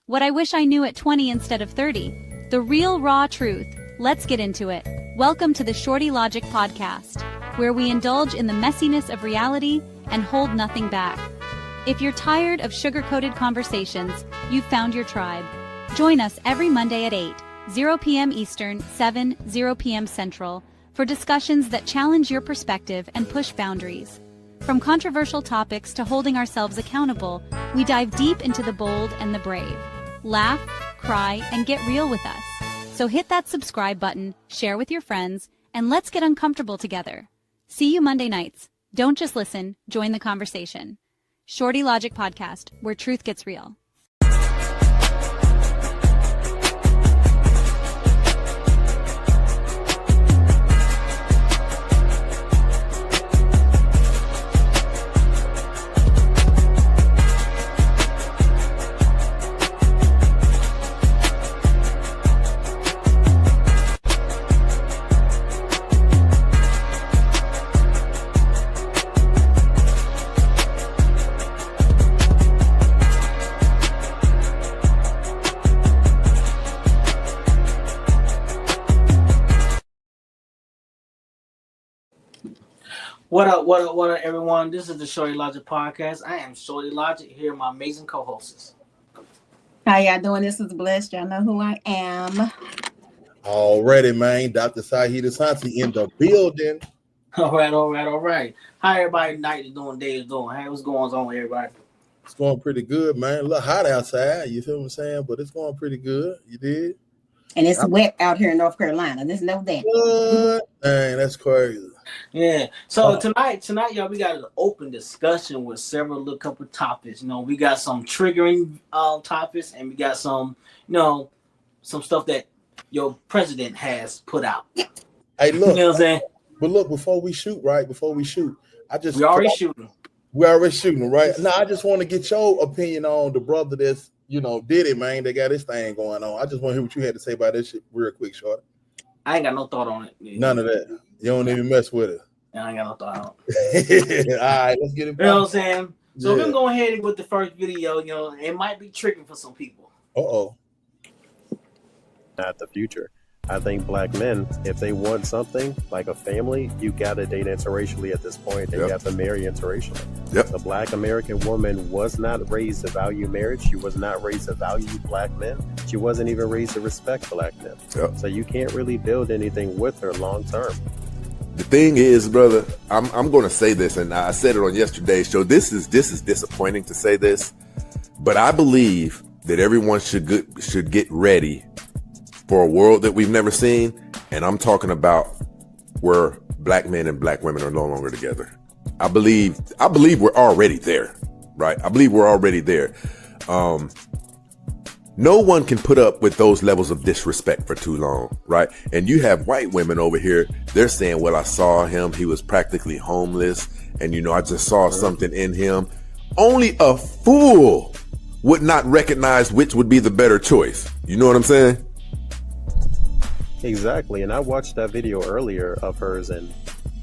What I wish I knew at 20 instead of 30. The real raw truth. Let's get into it. Welcome to the Shorty Logic podcast, where we indulge in the messiness of reality and hold nothing back. If you're tired of sugar-coated conversations, you've found your tribe. Join us every Monday at 8:00 p.m. Eastern, 7:00 p.m. Central, for discussions that challenge your perspective and push boundaries. From controversial topics to holding ourselves accountable, we dive deep into the bold and the brave. Laugh, cry, and get real with us. So hit that subscribe button, share with your friends, and let's get uncomfortable together. See you Monday nights. Don't just listen, join the conversation. Shorty Logic Podcast, where truth gets real. What up, everyone? This is the Shorty Logic Podcast. I am Shorty Logic, here with my amazing co-hosts. How y'all doing? This is Blessed. Y'all know who I am. Already, man. Dr. Saheed Asante in the building. All right. How everybody night is doing, day is doing? Hey, what's going on with everybody? It's going pretty good, man. A little hot outside, you feel what I'm saying? But it's going pretty good. You did? And it's wet out here in North Carolina. There's no that. What? Dang, that's crazy. Yeah. So tonight, y'all, we got an open discussion with several little couple topics. You know, we got some triggering topics, and we got some, some stuff that your president has put out. Hey, look. You know what I'm saying? But look, before we shoot, we already shooting. We already shooting, right? Now, I just want to get your opinion on the brother that's, did it, man. They got this thing going on. I just want to hear what you had to say about this shit real quick, short. I ain't got no thought on it. None of that. You don't even mess with it. I ain't got no thought on it. All right, let's get it. You know what I'm saying? So we're going to go ahead with the first video. It might be triggering for some people. Uh-oh. Not the future. I think black men, if they want something like a family, you got to date interracially at this point, and you have to marry interracially. Yep. The black American woman was not raised to value marriage. She was not raised to value black men. She wasn't even raised to respect black men. Yep. So you can't really build anything with her long term. The thing is, brother, I'm going to say this, and I said it on yesterday's show. This is disappointing to say this, but I believe that everyone should get ready for a world that we've never seen, and I'm talking about where black men and black women are no longer together. I believe we're already there, right? I believe we're already there. No one can put up with those levels of disrespect for too long, right? And you have white women over here, they're saying, well, I saw him, he was practically homeless, and I just saw something in him. Only a fool would not recognize which would be the better choice. You know what I'm saying? Exactly. And I watched that video earlier of hers, and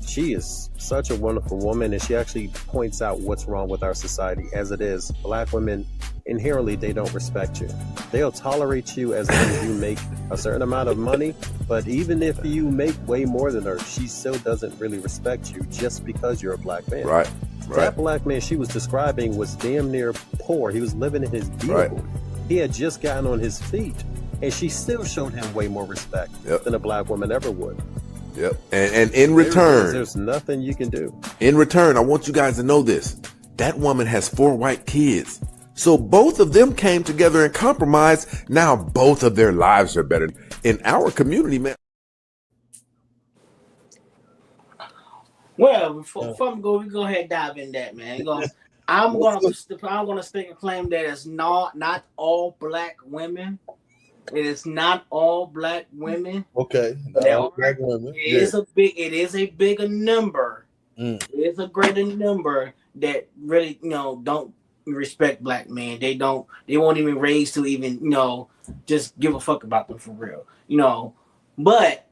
she is such a wonderful woman, and she actually points out what's wrong with our society as it is. Black women, inherently, they don't respect you. They'll tolerate you as long as you make a certain amount of money, but even if you make way more than her, she still doesn't really respect you just because you're a black man. Right. That black man she was describing was damn near poor. He was living in his vehicle. Right. He had just gotten on his feet, and she still showed him way more respect than a black woman ever would. Yep. And in return, there's nothing you can do. In return, I want you guys to know this. That woman has 4 white kids. So both of them came together and compromised. Now both of their lives are better. In our community, man. Well, before we go ahead and dive in that, man. I'm gonna stake a claim that it's not all black women. It is not all black women. Okay. Black women. It is a bigger number. It is a greater number that really, don't respect black men. They won't even raise to even, just give a fuck about them for real. But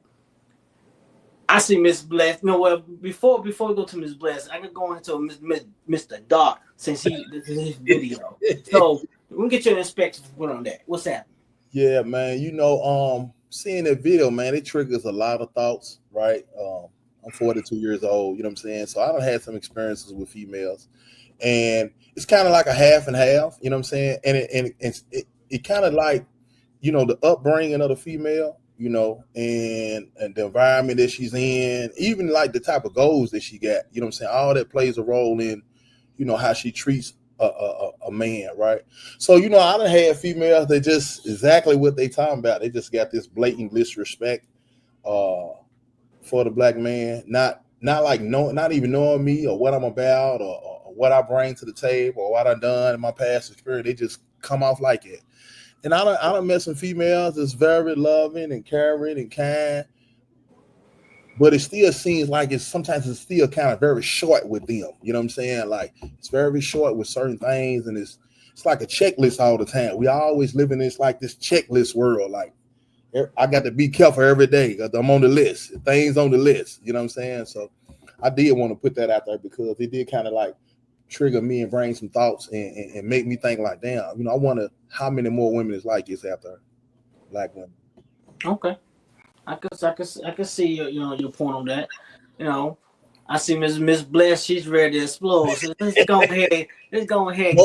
I see Miss Bless. Before we go to Miss Bless, I could go into Mr. Doc since this is his video. So We'll get your inspection put on that. What's that? Yeah, man. Seeing that video, man, it triggers a lot of thoughts, right? I'm 42 years old, you know what I'm saying? So I done had some experiences with females, and it's kind of like a half and half, you know what I'm saying? And it kind of like, the upbringing of the female, and the environment that she's in, even like the type of goals that she got, you know what I'm saying? All that plays a role in, how she treats a man, right? So, I done had females that just exactly what they talking about. They just got this blatant disrespect for the black man, not even knowing me or what I'm about or what I bring to the table or what I've done in my past experience. They just come off like it. And I done met some females that's very loving and caring and kind, but it still seems like sometimes it's still kind of very short with them. You know what I'm saying? Like it's very short with certain things, and it's like a checklist all the time. We always live in this checklist world. Like I got to be careful every day because I'm on the list. Things on the list. You know what I'm saying? So I did want to put that out there because it did kind of like trigger me and bring some thoughts and make me think like, damn, I wonder how many more women is like this out there, black women. Okay, I can see your point on that. I see Miss Bless. She's ready to explode. So let's go ahead. Go ahead.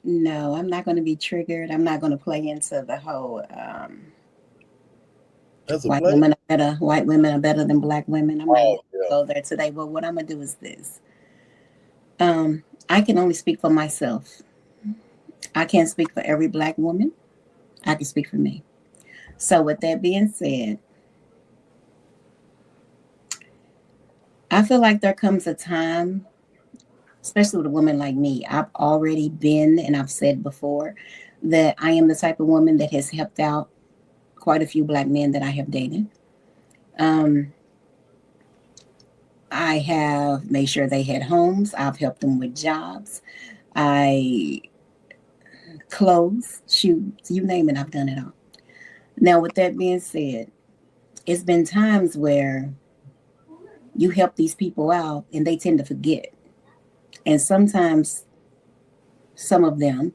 No, I'm not going to be triggered. I'm not going to play into the whole white women are better than black women. I'm not going to go there today. But what I'm going to do is this. I can only speak for myself. I can't speak for every black woman. I can speak for me. So with that being said, I feel like there comes a time, especially with a woman like me, I've already been, and I've said before, that I am the type of woman that has helped out quite a few black men that I have dated. I have made sure they had homes. I've helped them with jobs. Clothes, shoes, you name it, I've done it all. Now, with that being said, it's been times where you help these people out and they tend to forget. And sometimes some of them,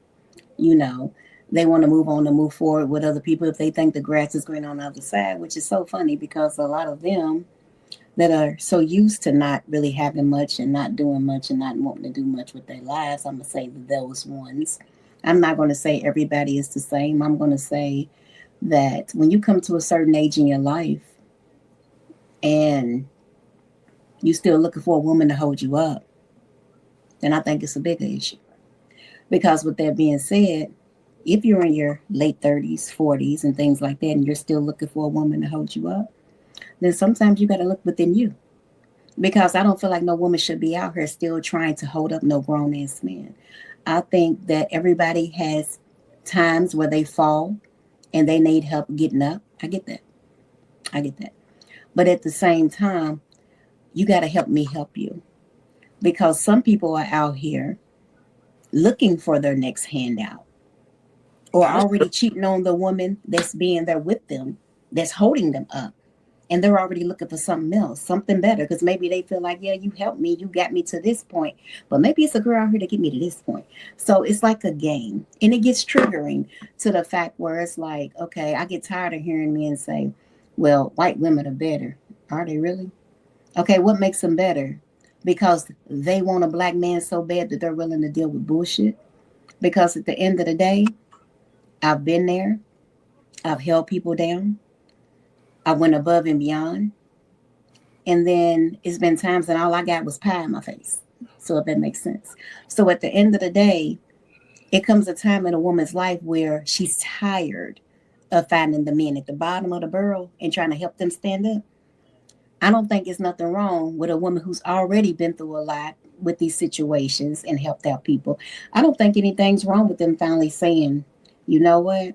they want to move on and move forward with other people if they think the grass is green on the other side, which is so funny because a lot of them that are so used to not really having much and not doing much and not wanting to do much with their lives, I'm going to say those ones. I'm not going to say everybody is the same. I'm going to say that when you come to a certain age in your life and you still looking for a woman to hold you up, then I think it's a bigger issue. Because with that being said, if you're in your late 30s, 40s, and things like that, and you're still looking for a woman to hold you up, then sometimes you got to look within you. Because I don't feel like no woman should be out here still trying to hold up no grown-ass man. I think that everybody has times where they fall and they need help getting up. I get that. But at the same time, you got to help me help you. Because some people are out here looking for their next handout or already cheating on the woman that's being there with them, that's holding them up. And they're already looking for something else, something better, because maybe they feel like, yeah, you helped me, you got me to this point, but maybe it's a girl out here to get me to this point. So it's like a game, and it gets triggering to the fact where it's like, okay, I get tired of hearing men say, well, white women are better. Are they really? Okay, what makes them better? Because they want a black man so bad that they're willing to deal with bullshit. Because at the end of the day, I've been there. I've held people down. I went above and beyond. And then it's been times that all I got was pie in my face. So if that makes sense. So at the end of the day, it comes a time in a woman's life where she's tired of finding the men at the bottom of the barrel and trying to help them stand up. I don't think it's nothing wrong with a woman who's already been through a lot with these situations and helped out people. I don't think anything's wrong with them finally saying, you know what?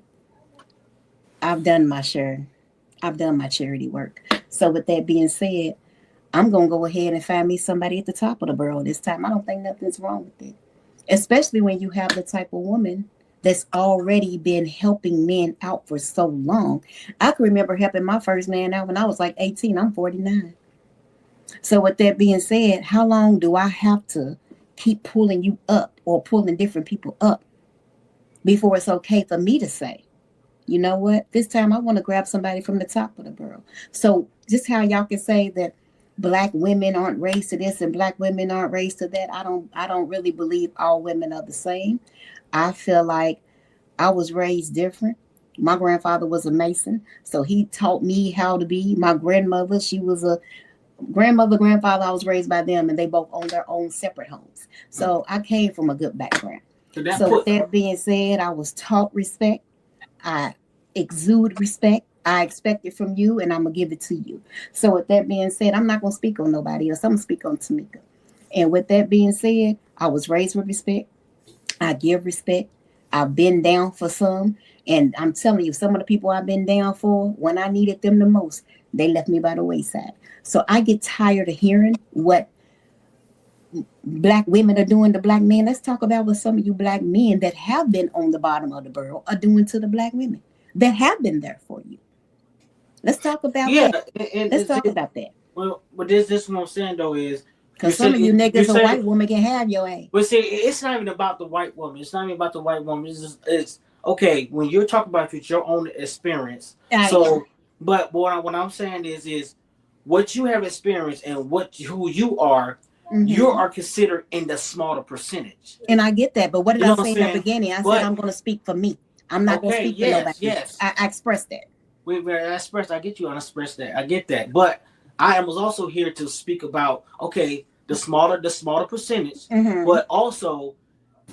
I've done my share. I've done my charity work. So with that being said, I'm going to go ahead and find me somebody at the top of the barrel this time. I don't think nothing's wrong with it. Especially when you have the type of woman that's already been helping men out for so long. I can remember helping my first man out when I was like 18. I'm 49. So with that being said, how long do I have to keep pulling you up or pulling different people up before it's okay for me to say, you know what, this time I want to grab somebody from the top of the barrel? So just how y'all can say that black women aren't raised to this and black women aren't raised to that. I don't really believe all women are the same. I feel like I was raised different. My grandfather was a Mason, so he taught me how to be. My grandmother, she was a grandfather, I was raised by them, and they both own their own separate homes. So I came from a good background. So with that being said, I was taught respect. I exude respect. I expect it from you, and I'm going to give it to you. So with that being said, I'm not going to speak on nobody else. I'm going to speak on Tamika. And with that being said, I was raised with respect. I give respect. I've been down for some. And I'm telling you, some of the people I've been down for, when I needed them the most, they left me by the wayside. So I get tired of hearing what black women are doing to black men. Let's talk about what some of you black men that have been on the bottom of the barrel are doing to the black women that have been there for you. Let's talk about that. Let's talk about that. Well, but this what I'm saying though is because some of you niggas, a white woman can have your ass. But see, it's not even about the white woman. It's not even about the white woman. It's okay when you're talking about your own experience. But what I'm saying is what you have experienced and who you are. Mm-hmm. You are considered in the smaller percentage. And I get that. But what did I say in the beginning? I said I'm going to speak for me. I'm not going to speak for nobody. Yes. I expressed that. I get you. I express that. I get that. But I was also here to speak about, the smaller percentage, mm-hmm. but also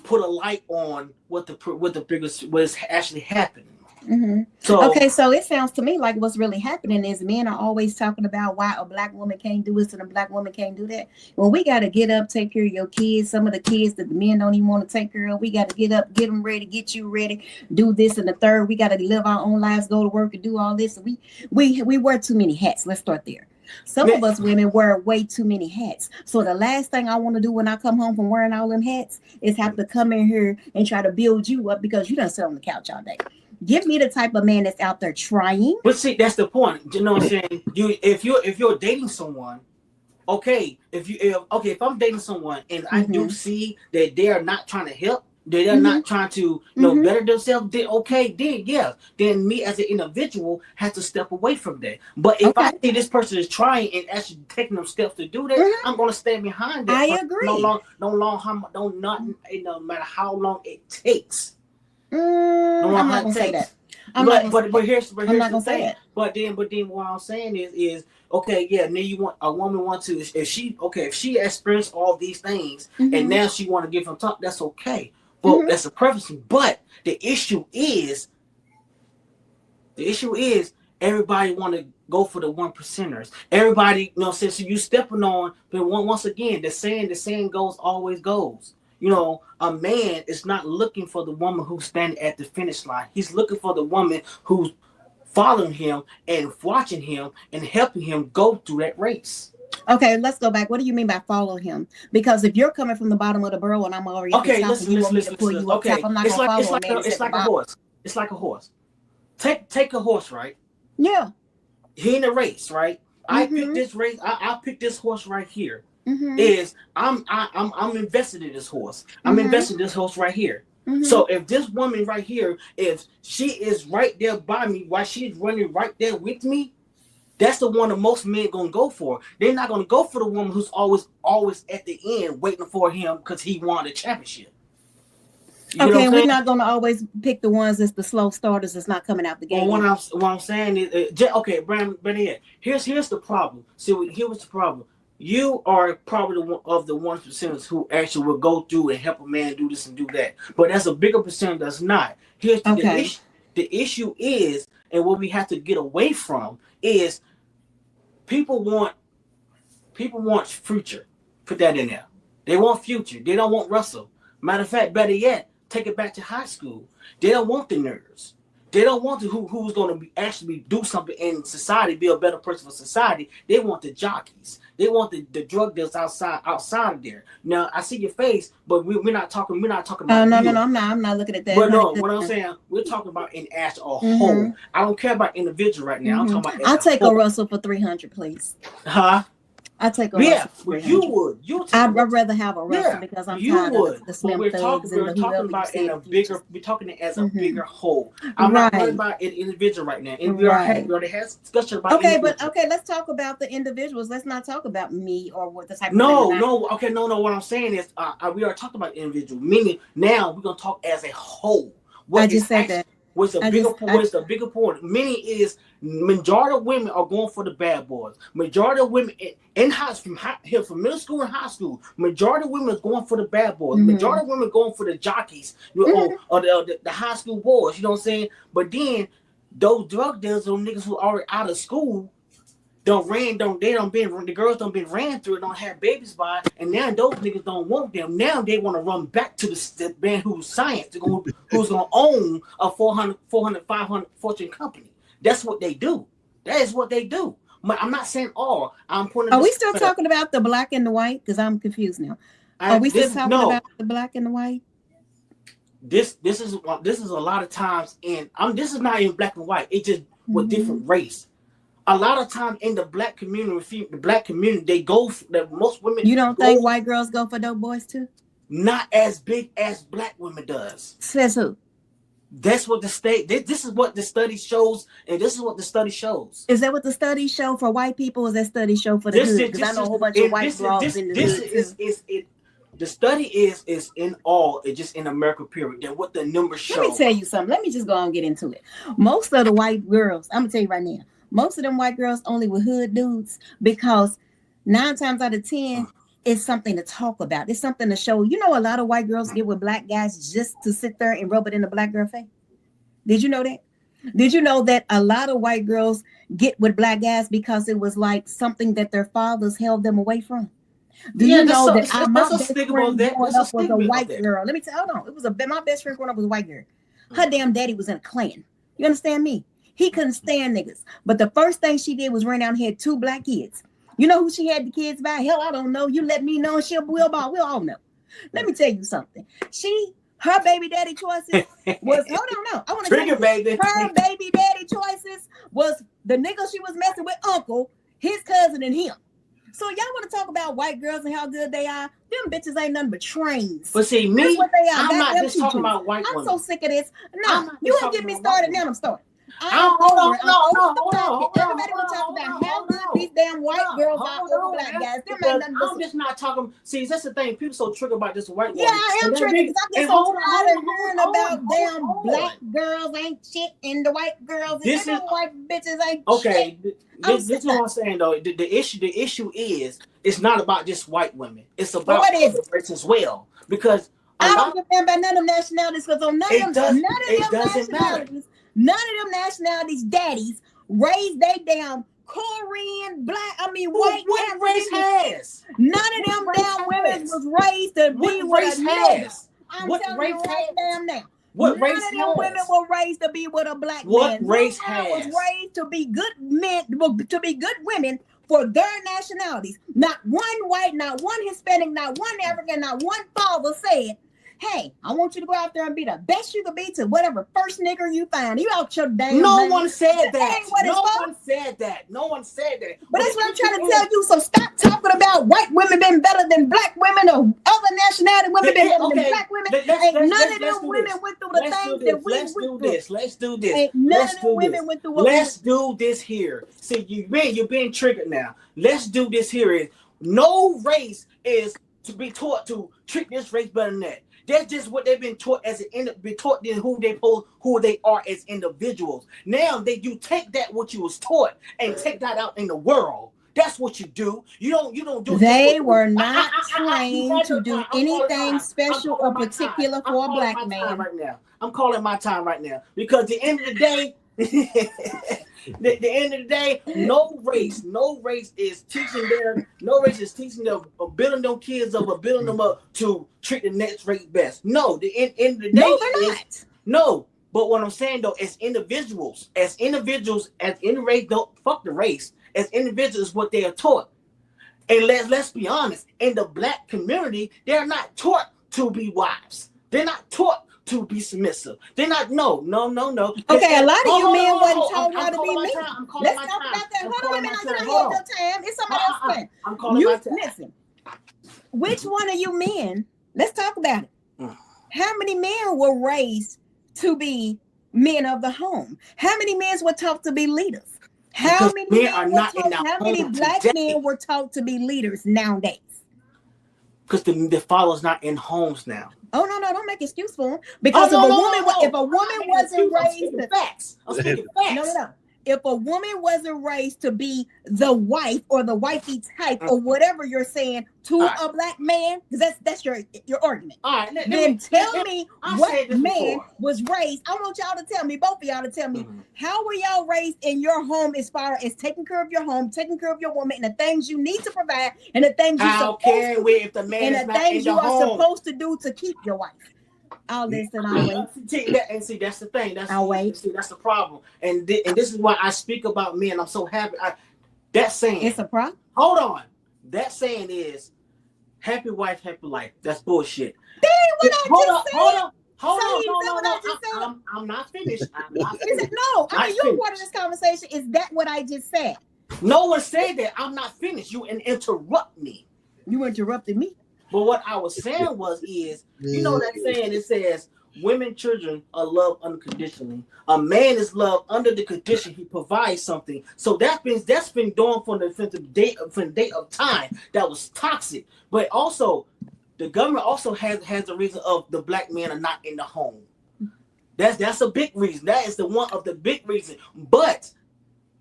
put a light on what is actually happening. Mm-hmm. So it sounds to me like what's really happening is men are always talking about why a black woman can't do this and a black woman can't do that. Well, we got to get up, take care of your kids. Some of the kids that the men don't even want to take care of. We got to get up, get them ready, get you ready, do this and the third. We got to live our own lives, go to work and do all this. We wear too many hats. Let's start there. Some of us women wear way too many hats. So the last thing I want to do when I come home from wearing all them hats is have to come in here and try to build you up because you done sit on the couch all day. Give me the type of man that's out there trying. But see, that's the point. You know what I'm saying? If you're dating someone, if I'm dating someone and mm-hmm. I do see that they are not trying to help, they're mm-hmm. not trying to better themselves, then me as an individual have to step away from that. But if I see this person is trying and actually taking them steps to do that, mm-hmm. I'm gonna stand behind that. I agree. No matter how long it takes. I'm not gonna say that. I'm not gonna say that. But then what I'm saying is now you want a woman if she experienced all these things mm-hmm. and now she want to give him talk, that's okay. But mm-hmm. that's a preference. But the issue is everybody want to go for the 1%ers. Everybody, since you stepping on, but once again, the saying always goes. A man is not looking for the woman who's standing at the finish line. He's looking for the woman who's following him and watching him and helping him go through that race. Okay, let's go back. What do you mean by follow him? Because if you're coming from the bottom of the barrel and I'm already at the top and you want me to pull you up top, I'm not going to follow him. It's like a horse. It's like a horse. Take a horse, right? Yeah. He in a race, right? Mm-hmm. I picked this race. I picked this horse right here. Mm-hmm. I'm invested in this horse. I'm mm-hmm. invested in this horse right here. Mm-hmm. So if this woman right here, if she is right there by me while she's running right there with me, that's the one that most men gonna go for. They're not gonna go for the woman who's always at the end waiting for him because he won the championship. We're not gonna always pick the ones that's the slow starters that's not coming out the game. Well, what I'm saying is, Brandon, here's the problem. See, here was the problem. You are probably one of the 1% who actually will go through and help a man do this and do that. But that's a bigger percentage that's not. Here's the issue is, and what we have to get away from is people want future. Put that in there. They want future. They don't want Russell. Matter of fact, better yet, take it back to high school. They don't want the nerds. They don't want who's going to actually do something in society, be a better person for society. They want the jockeys. They want the drug dealers outside of there. Now I see your face, but we're not talking. We're not talking about. No, I'm not looking at that. But no, what I'm saying, we're talking about in as a mm-hmm. whole. I don't care about individual right now. Mm-hmm. I'm talking about. I'll take a Russell for 300, please. Huh? I take a Yeah, Russell. you would. You I'd rather have a Russell because I'm tired of the slim thugs and the whoever you say in a bigger. We're talking it as a bigger whole. I'm Right. not talking about an individual right now. And Right. we already had discussion about. Okay, but let's talk about the individuals. Let's not talk about me or what the type. No. What I'm saying is, we are talking about individual. Meaning, now we're gonna talk as a whole. I just said that. What's the bigger point? Meaning is majority of women are going for the bad boys. Majority of women in from middle school and high school, majority of women is going for the bad boys. Majority of women going for the jockeys, or the high school boys. You know what I'm saying? But then those drug dealers, those niggas who are out of school, the girls don't been ran through, don't have babies by, and now those niggas don't want them. Now they want to run back to the man who's science, who's gonna own a 400, 500 fortune company. That's what they do. That is what they do. I'm not saying all. I'm pointing. Are we still talking about the black and the white? Because I'm confused now. Are we still talking about the black and the white? This is a lot of times this is not even black and white. It's just with different race. A lot of times in the black community, they go for that. Most women. You don't think white girls go for dope boys too? Not as big as black women does. Says who? That's what this is what the study shows, and this is what the study shows. Is that what the study show for white people? Or is that study show for the hood? Because I know a whole bunch of white girls in the hood. The study is in all. It's just in America, period. That what the numbers show. Let me tell you something. Let me just go on and get into it. Most of the white girls, I'm gonna tell you right now. Most of them white girls only with hood dudes because 9 times out of 10, it's something to talk about. It's something to show. You know, a lot of white girls get with black guys just to sit there and rub it in the black girl face. Did you know that? Did you know that a lot of white girls get with black guys because it was like something that their fathers held them away from? Do you know that my best friend growing up was a white girl? Let me tell you, hold on. It was my best friend growing up was a white girl. Her damn daddy was in a Klan. You understand me? He couldn't stand niggas. But the first thing she did was run down and had 2 black kids. You know who she had the kids by? Hell, I don't know. You let me know and we'll all know. Let me tell you something. Her baby daddy choices was, hold on, no. I want to trigger, baby. Her baby daddy choices was the nigga she was messing with, uncle, his cousin, and him. So y'all want to talk about white girls and how good they are? Them bitches ain't nothing but trains. But see, me, that's what they are. I'm not just talking about white women. I'm so sick of this. No, you ain't get me started. Now I'm starting. Hold on. Everybody will talk about how good these damn white girls are over black guys. I'm just not talking. See, that's the thing. People so triggered about this white woman. Yeah, I am triggered because I'm just so tired of hearing about damn black girls ain't shit and the white girls and them white bitches ain't shit. This is what I'm saying though. The issue is it's not about just white women. It's about other race as well. Because I don't give a damn about none of them nationalities because on none of them nationalities. None of them nationalities' daddies raised they damn Korean, black, white. What race has? None of them damn women was raised to be with a man. I'm telling you right damn now. What race has? None of them women were raised to be with a black man. What race has? Was raised to be good men, to be good women for their nationalities. Not one white, not one Hispanic, not one African, not one father said, hey, I want you to go out there and be the best you could be to whatever first nigger you find. You out your damn No one said that. No one said that. No one said that. But that's what I'm trying to tell you. So stop talking about white women being better than black women or other nationality women being better than black women. Ain't none of them women went through the things that we went through. Let's do this. Ain't none of them women went through what Let's do this here. See, you're being triggered now. Let's do this here. No race is to be taught to treat this race better than that. That's just what they've been taught who they are as individuals. Now you take that what you was taught and take that out in the world. That's what you do. You don't do. They were not trained to do anything special or particular for a black man. Right now, I'm calling my time right now because at the end of the day. The end of the day, no race is teaching them building them kids up or building them up to treat the next race best. No, the end of the day, no, they're not. No, but what I'm saying though, as individuals, as any race, don't fuck the race. As individuals, what they are taught, and let's be honest, in the black community, they're not taught to be wives. They're not taught to be submissive. They're not. No. Okay, a lot of you men wasn't taught how to be men. Let's talk about that. Hold on a minute. You don't have your time. It's somebody else's time. I'm calling my time. Listen. Which one of you men? Let's talk about it. How many men were raised to be men of the home? How many men were taught to be leaders? How many black men were taught to be leaders nowadays? Because the father's not in homes now. Oh no, don't make excuse for them. Because if a woman wasn't raised, facts. I'm speaking facts. No. If a woman wasn't raised to be the wife or the wifey type or whatever you're saying to a black man, because that's your argument. All right, then tell me what man was raised. I want y'all to tell me, both of y'all to tell me, how were y'all raised in your home as far as taking care of your home, taking care of your woman, and the things you need to provide, and the things you're supposed to do to keep your wife. I'll listen. I'll wait. See, that's the thing. I'll wait. See, that's the problem. And this is why I speak about men. I'm so happy. That saying. It's a problem. Hold on. That saying is, happy wife, happy life. That's bullshit. Hold on. I'm not finished. No, I mean, you're part of this conversation. Is that what I just said? No one said that. I'm not finished. You interrupt me. You interrupted me. But what I was saying is, you know that saying, it says, women, children are loved unconditionally. A man is loved under the condition he provides something. So that's been done from the date of time. That was toxic. But also, the government also has the reason of the black men are not in the home. That's a big reason. That is one of the big reasons. But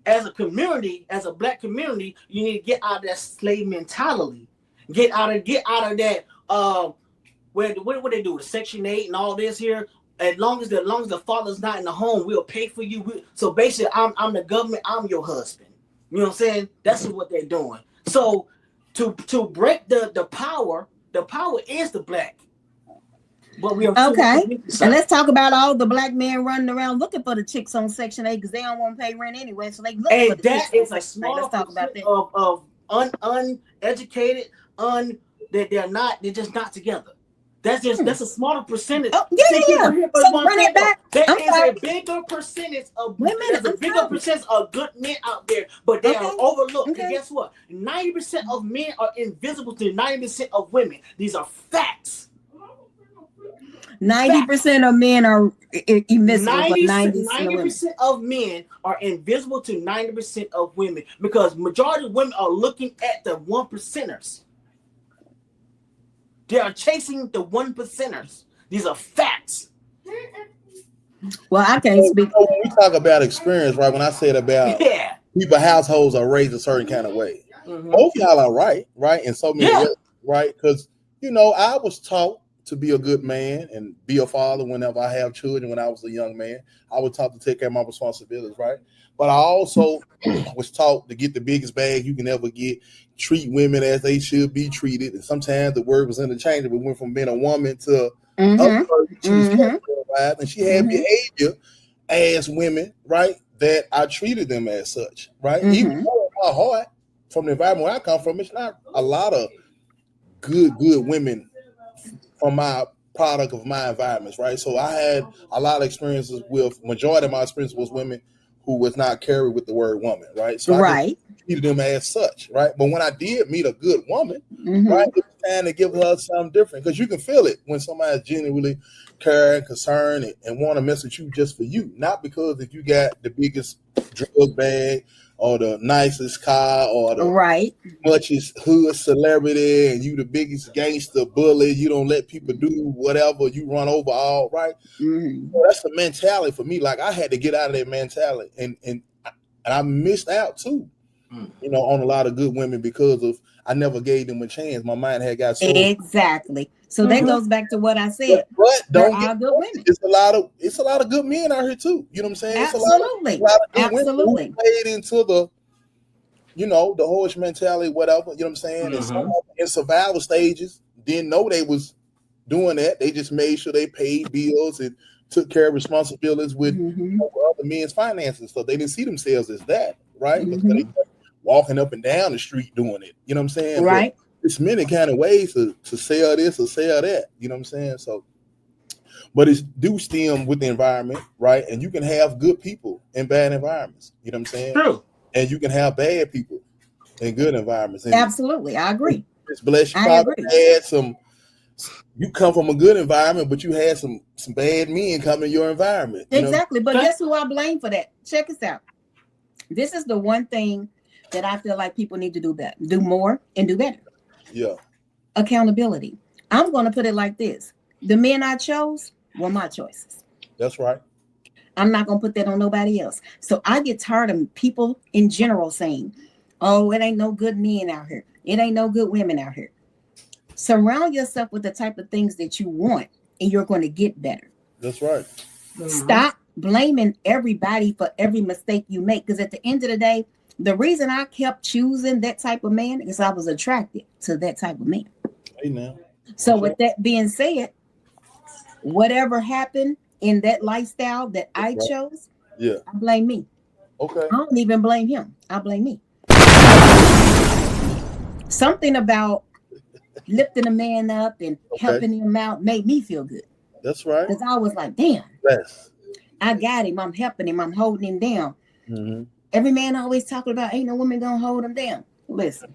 as a community, as a black community, you need to get out of that slave mentality. Get out of that. What they do? The Section 8 and all this here. As long as the father's not in the home, we'll pay for you. So basically, I'm the government. I'm your husband. You know what I'm saying? That's what they're doing. So to break the power is the black. But we are okay. And let's talk about all the black men running around looking for the chicks on Section 8 because they don't want to pay rent anyway. So they look for the chicks. And that is a small percent of uneducated. They're just not together. That's a smaller percentage. Oh, yeah. So run it back. There is a bigger percentage of good men out there, but they are overlooked. Okay. And guess what? 90% of men are invisible to 90% of women. These are facts. 90% of men are invisible, 90% of men are invisible to 90% of women because majority of women are looking at the 1%ers. They are chasing the 1%ers. These are facts. Well, I can't speak. We talk about experience, right? When I said about people, households are raised a certain kind of way. Both y'all are right? In so many ways, right? Because I was taught to be a good man and be a father whenever I have children. When I was a young man, I was taught to take care of my responsibilities, right? But I also was taught to get the biggest bag you can ever get, treat women as they should be treated. And sometimes the word was interchangeable. We went from being a woman to other person. And she had behavior as women, right? That I treated them as such, right? Even though in my heart, from the environment where I come from, it's not a lot of good women from my product of my environments, right? So I had a lot of experiences with, majority of my experience was women who was not carried with the word woman, right? So I treated them as such, right? But when I did meet a good woman, right, it was time to give her something different because you can feel it when somebody's genuinely caring, concerned, and want to mess with you just for you, not because if you got the biggest drug bag or the nicest car or the muchest hood celebrity and you the biggest gangster bully, you don't let people do whatever, you run over all, right? So that's the mentality for me. Like I had to get out of that mentality and I missed out too, on a lot of good women because of I never gave them a chance. My mind had got so exactly. So that goes back to what I said. But there are good women. It's a lot of good men out here too. You know what I'm saying? Absolutely. It's a lot of good women who played into the, the horse mentality, whatever. You know what I'm saying? And some in survival stages didn't know they was doing that. They just made sure they paid bills and took care of responsibilities with other men's finances. So they didn't see themselves as that, right? Because they were walking up and down the street doing it. You know what I'm saying? Right. But it's many kind of ways to sell this or sell that. You know what I'm saying? So But it's do stem with the environment, right? And you can have good people in bad environments. You know what I'm saying? True. And you can have bad people in good environments. And Absolutely, I agree. It's blessed. You probably had some. You come from a good environment, but you had some bad men come in your environment. Exactly. But guess who I blame for that? Check this out. This is the one thing that I feel like people need to do better, do more, and do better. Yeah. Accountability. I'm going to put it like this. The men I chose were my choices. That's right. I'm not going to put that on nobody else. So I get tired of people in general saying, oh, it ain't no good men out here. It ain't no good women out here. Surround yourself with the type of things that you want, and you're going to get better. That's right. Mm-hmm. Stop blaming everybody for every mistake you make. Because at the end of the day, the reason I kept choosing that type of man is I was attracted to that type of man. Amen. So with that being said, whatever happened in that lifestyle that I chose, I blame me. Okay. I don't even blame him. I blame me. Something about lifting a man up and helping him out made me feel good. That's right. Because I was like, damn, yes. I got him. I'm helping him. I'm holding him down. Mm-hmm. Every man always talking about ain't no woman gonna hold him down. Listen,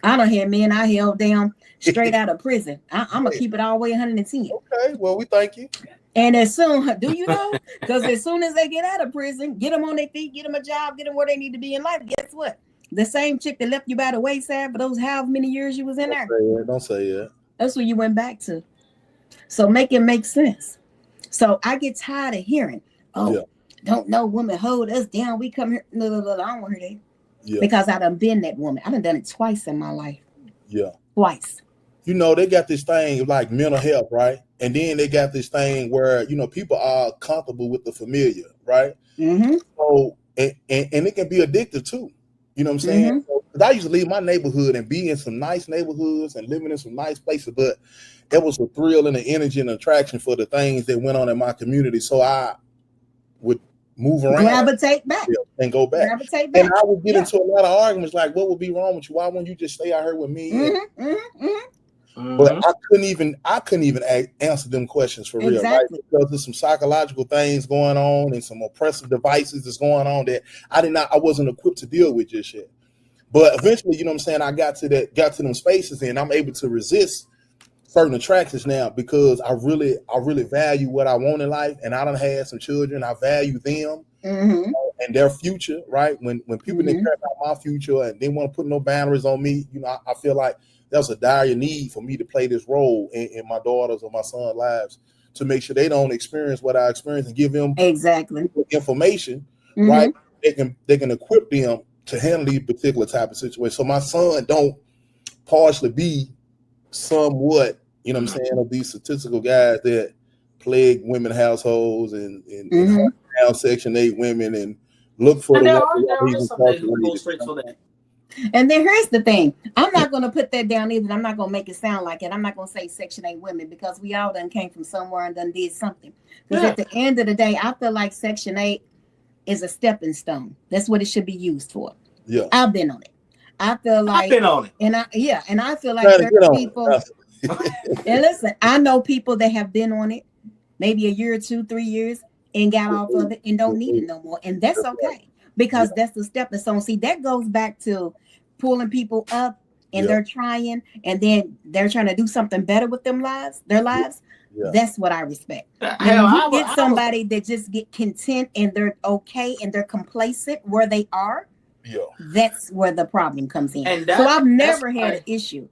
I don't hear men I held down straight out of prison. I'm gonna keep it all the way 110. Okay, well, we thank you. And as soon, do you know? Because as soon as they get out of prison, get them on their feet, get them a job, get them where they need to be in life. Guess what? The same chick that left you by the wayside for those however many years you was in there. Don't say that. That's what you went back to. So make it make sense. So I get tired of hearing, don't no woman hold us down. We come here. No, I don't want to hear that. Yeah. Because I done been that woman. I done it twice in my life. Yeah. Twice. You know, they got this thing like mental health, right? And then they got this thing where, you know, people are comfortable with the familiar, right? Mm-hmm. So, and it can be addictive too. You know what I'm saying? Mm-hmm. So, I used to leave my neighborhood and be in some nice neighborhoods and living in some nice places, but it was a thrill and an energy and attraction for the things that went on in my community. So I would move around, gravitate back, and go back. Gravitate back. And I would get into a lot of arguments like, "What would be wrong with you? Why wouldn't you just stay out here with me?" Mm-hmm, mm-hmm, mm-hmm. But I couldn't even answer them questions for real, right? Because there's some psychological things going on and some oppressive devices that's going on that I wasn't equipped to deal with just yet. But eventually, you know what I'm saying, I got to them spaces and I'm able to resist certain attractions now because I really value what I want in life, and I done had some children. I value them and their future, right? When people didn't care about my future and they want to put no boundaries on me, you know, I feel like that was a dire need for me to play this role in my daughters or my son's lives to make sure they don't experience what I experienced and give them information, right? They can equip them to handle these particular type of situations. So my son don't partially be somewhat, you know what I'm saying, of these statistical guys that plague women households and down Section 8 women and look for that. And then here's the thing. I'm not going to put that down either. I'm not going to make it sound like it. I'm not going to say Section 8 women because we all done came from somewhere and done did something. Because at the end of the day, I feel like Section 8 is a stepping stone. That's what it should be used for. Yeah. I've been on it. I feel like I've been on it. And I feel like there's people and listen, I know people that have been on it maybe a year or 2, 3 years and got off of it and don't need it no more. And that's okay. Because that's the stepping stone. See, that goes back to pulling people up and they're trying and then they're trying to do something better with their lives. That's what I respect. You get somebody that just get content and they're okay and they're complacent where they are. Yeah, that's where the problem comes in. And so I've never had an issue.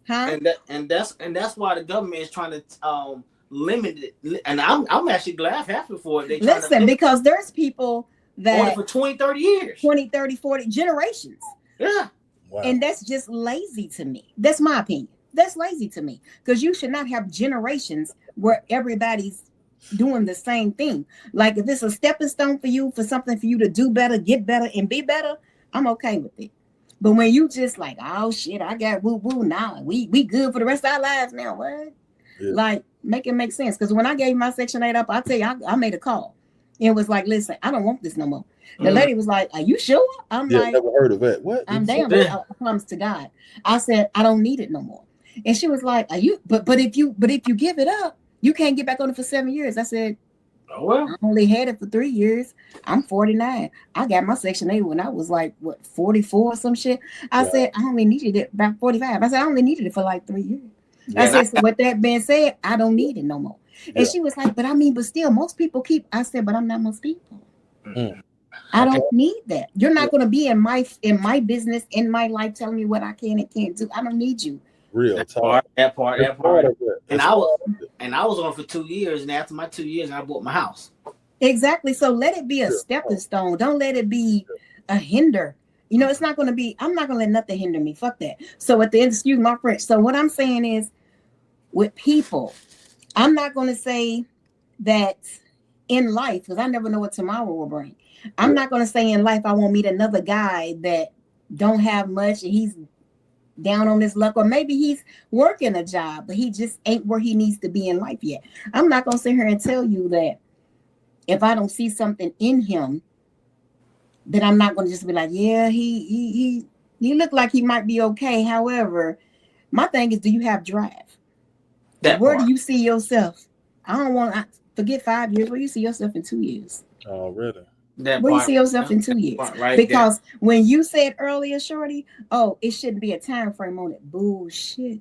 And that's why the government is trying to limit it. And I'm actually glad happy for it. Listen, because there's people that for 20, 30 years. 20, 30, 40 generations. Yeah. Wow. And that's just lazy to me. That's my opinion. That's lazy to me. Because you should not have generations where everybody's doing the same thing. Like if it's a stepping stone for you, for something for you to do better, get better, and be better, I'm okay with it. But when you just like, oh shit, I got woo-woo now. We good for the rest of our lives now. What? Yeah. Like, make it make sense. Because when I gave my Section 8 up, I tell you, I made a call. It was like, listen, I don't want this no more. The lady was like, are you sure? I'm like, never heard of it. What? I'm damn. I promise to God. I said, I don't need it no more. And she was like, are you? But if you give it up, You can't get back on it for 7 years. I said, oh, well. I only had it for 3 years. I'm 49. I got my Section 8 when I was like, 44 or some shit. I said, I only needed it about 45. I said, I only needed it for like 3 years. I said, so with that being said, I don't need it no more. And she was like, but still, most people keep. I said, but I'm not most people. I don't need that. You're not going to be in my business, in my life, telling me what I can and can't do. I don't need you. Real that part. And I was on for 2 years, and after my 2 years, I bought my house. Exactly. So let it be a stepping stone. Don't let it be a hinder. You know, it's not going to be. I'm not going to let nothing hinder me. Fuck that. So at the end, excuse my French. So what I'm saying is, with people, I'm not going to say that in life, because I never know what tomorrow will bring. I'm not going to say in life I won't meet another guy that don't have much and he's down on his luck, or maybe he's working a job, but he just ain't where he needs to be in life yet. I'm not going to sit here and tell you that if I don't see something in him, that I'm not going to just be like, yeah, he looked like he might be okay. However, my thing is, do you have drive? Where do you see yourself? I don't want to forget 5 years. Where do you see yourself in 2 years? Oh, really? Where do you see yourself in 2 years? Because when you said earlier, Shorty, it shouldn't be a time frame on it. Bullshit.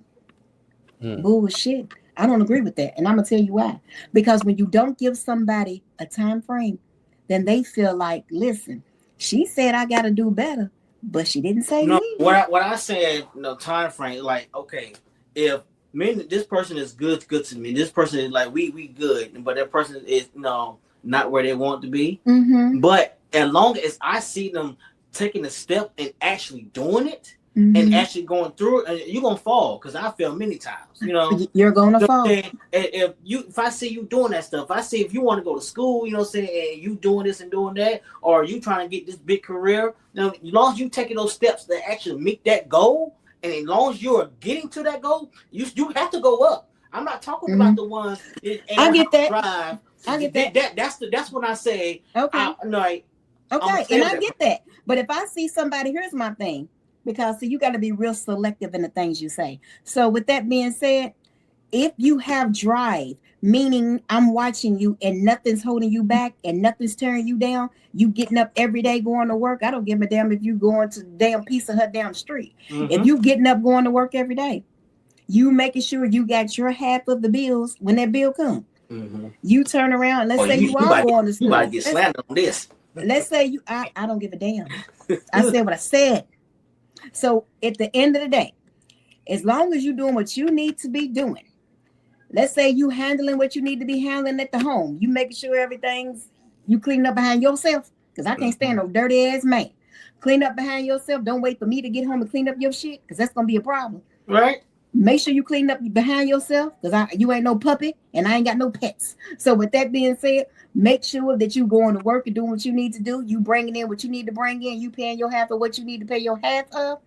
Bullshit. I don't agree with that. And I'm going to tell you why. Because when you don't give somebody a time frame, then they feel like, listen, she said I got to do better, but she didn't say me. What I said, time frame, like, okay, if this person is good to me, this person is like, we good, but that person is, not where they want to be. But as long as I see them taking a step and actually doing it and actually going through it, you're gonna fall, because I fell many times. You're gonna fall. If I see you doing that stuff, if you want to go to school, and you doing this and doing that, or you trying to get this big career, as long as you taking those steps to actually meet that goal, and as long as you're getting to that goal, you have to go up. I'm not talking about the ones. I get that. Drive. I get that. That's when I say. Okay. And I get that. But if I see somebody, here's my thing, because you got to be real selective in the things you say. So with that being said, if you have drive, meaning I'm watching you and nothing's holding you back and nothing's tearing you down, you getting up every day going to work. I don't give a damn if you going to damn Pizza Hut down the street. If you getting up going to work every day, you making sure you got your half of the bills when that bill comes. You turn around. Let's say you are going to school. You might get slandered on this. Let's say I don't give a damn. I said what I said. So at the end of the day, as long as you're doing what you need to be doing, let's say you handling what you need to be handling at the home, you making sure you clean up behind yourself, because I can't stand no dirty ass man. Clean up behind yourself. Don't wait for me to get home and clean up your shit, because that's gonna be a problem. Right. Make sure you clean up behind yourself, because you ain't no puppy and I ain't got no pets. So with that being said, make sure that you going to work and doing what you need to do. You bringing in what you need to bring in. You paying your half of what you need to pay your half of.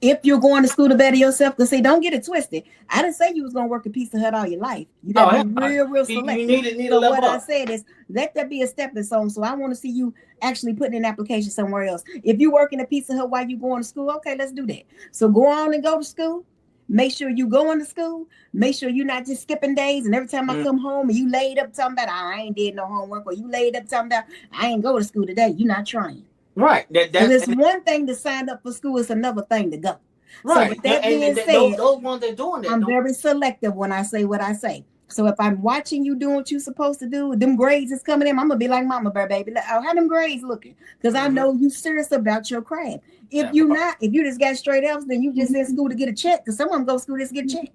If you're going to school to better yourself, because don't get it twisted. I didn't say you was going to work at Pizza Hut all your life. You got to be real selective. You need so to what I said is, let that be a stepping stone. So I want to see you actually putting an application somewhere else. If you're working at Pizza Hut while you going to school, okay, let's do that. So go on and go to school. Make sure you going to school. Make sure you're not just skipping days. And every time I come home and you laid up talking about, I ain't did no homework, or you laid up talking about, I ain't go to school today. You're not trying. Right. It's one thing to sign up for school. It's another thing to go. Right. So with that being said, those ones that are doing that. I'm very selective when I say what I say. So if I'm watching you doing what you're supposed to do, them grades is coming in, I'm going to be like Mama Bear, baby. How them grades looking? Because I know you serious about your craft. If you not, if you just got straight F's, then you just in school to get a check, because someone go to school just to get a check.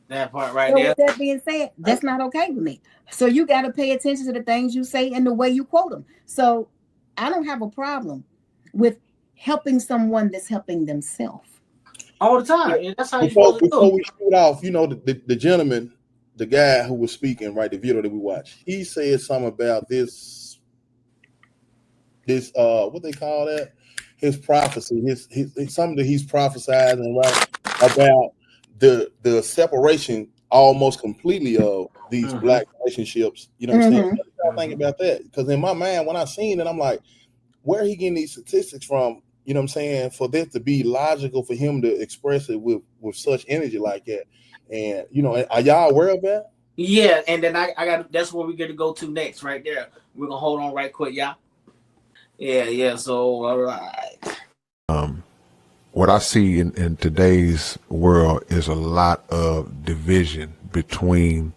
That part right so there. With that being said, that's not okay with me. So you got to pay attention to the things you say and the way you quote them. So I don't have a problem with helping someone that's helping themselves. All the time. And that's how before we shoot off, the gentleman, the guy who was speaking, right, the video that we watched, he said something about this what they call that? His prophecy, his something that he's prophesizing, right, about the separation almost completely of these black relationships. You know what I'm saying? What do y'all think about that? Because in my mind, when I seen it, I'm like, where are he getting these statistics from? You know what I'm saying? For this to be logical for him to express it with such energy like that. And, you know, are y'all aware of that? Yeah, and then I got that's where we're gonna go to next, right there. We're gonna hold on right quick, y'all. Yeah. So all right. What I see in today's world is a lot of division between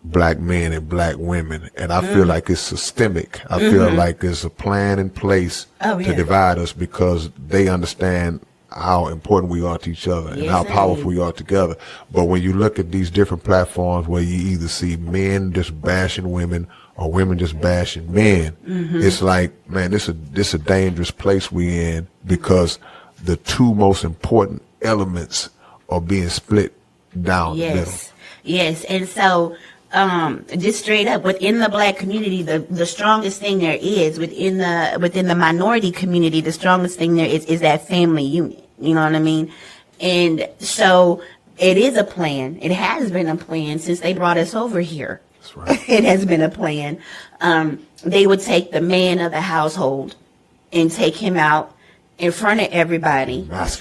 black men and black women, and I feel like it's systemic. I feel like there's a plan in place to divide us because they understand how important we are to each other and how powerful we are together. But when you look at these different platforms where you either see men just bashing women or women just bashing men, it's like, man, this is a dangerous place we in, because the two most important elements are being split down the middle. Yes. And so just straight up within the black community, the strongest thing there is within the minority community, the strongest thing there is that family unit. You know what I mean? And so it is a plan. It has been a plan since they brought us over here. That's right. It has been a plan. They would take the man of the household and take him out in front of everybody and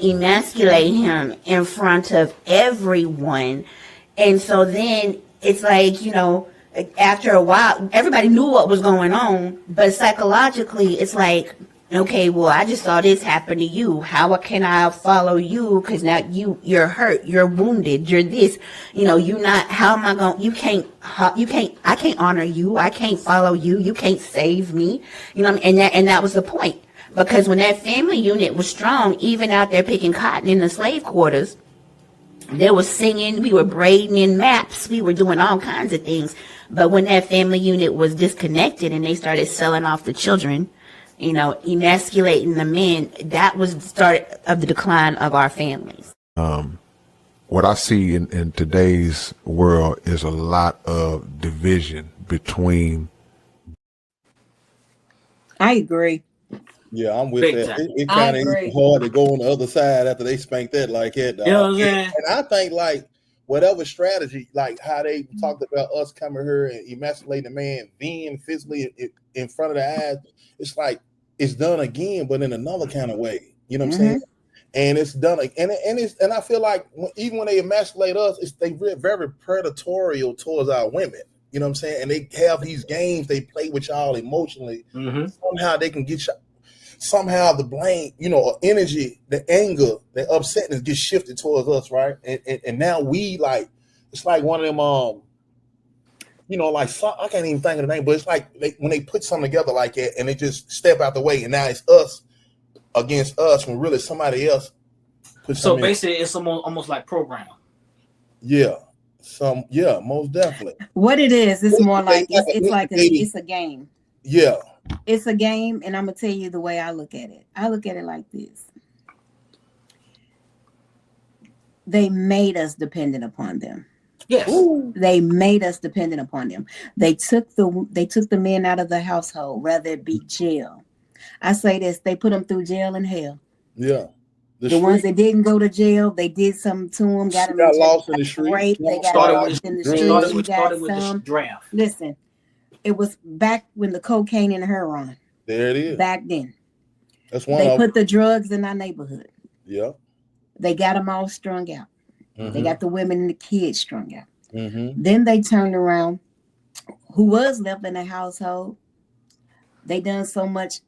emasculate him in front of everyone. And so then it's like, you know, after a while, everybody knew what was going on, but psychologically it's like, okay, well, I just saw this happen to you. How can I follow you? Because now you're hurt, you're wounded, you're this, you know, you're not, how am I going, I can't honor you. I can't follow you. You can't save me. You know, and that was the point. Because when that family unit was strong, even out there picking cotton in the slave quarters, there was singing, we were braiding in maps, we were doing all kinds of things. But when that family unit was disconnected and they started selling off the children, you know, emasculating the men, that was the start of the decline of our families. What I see in today's world is a lot of division between. I agree. Yeah, I'm with that. It kind of hard to go on the other side after they spank that like that. You know what I'm saying? And I think like whatever strategy, like how they talked about us coming here and emasculating the man, being physically in front of the eyes, it's like it's done again, but in another kind of way. You know what I'm saying? And it's done, and I feel like even when they emasculate us, they very predatory towards our women. You know what I'm saying? And they have these games they play with y'all emotionally. Somehow they can get you. Somehow the blame, you know, energy, the anger, the upsetness gets shifted towards us, right? And now we like, it's like one of them, you know, like I can't even think of the name, but it's like when they put something together like that and they just step out the way, and now it's us against us when really somebody else. So basically, it's almost like program. Yeah, most definitely. What it is, it's more like it's a game. Yeah. It's a game, and I'm gonna tell you the way I look at it. I look at it like this. They made us dependent upon them. Yes. They made us dependent upon them. They took the men out of the household, rather it be jail. I say this, they put them through jail and hell. Yeah. The ones that didn't go to jail, they did something to them, got lost in the street. Raped, they got lost in the street. Started with the draft. Listen. It was back when the cocaine and heroin. There it is. Back then. That's one. They put the drugs in our neighborhood. Yeah. They got them all strung out. They got the women and the kids strung out. Then they turned around. Who was left in the household? They done so much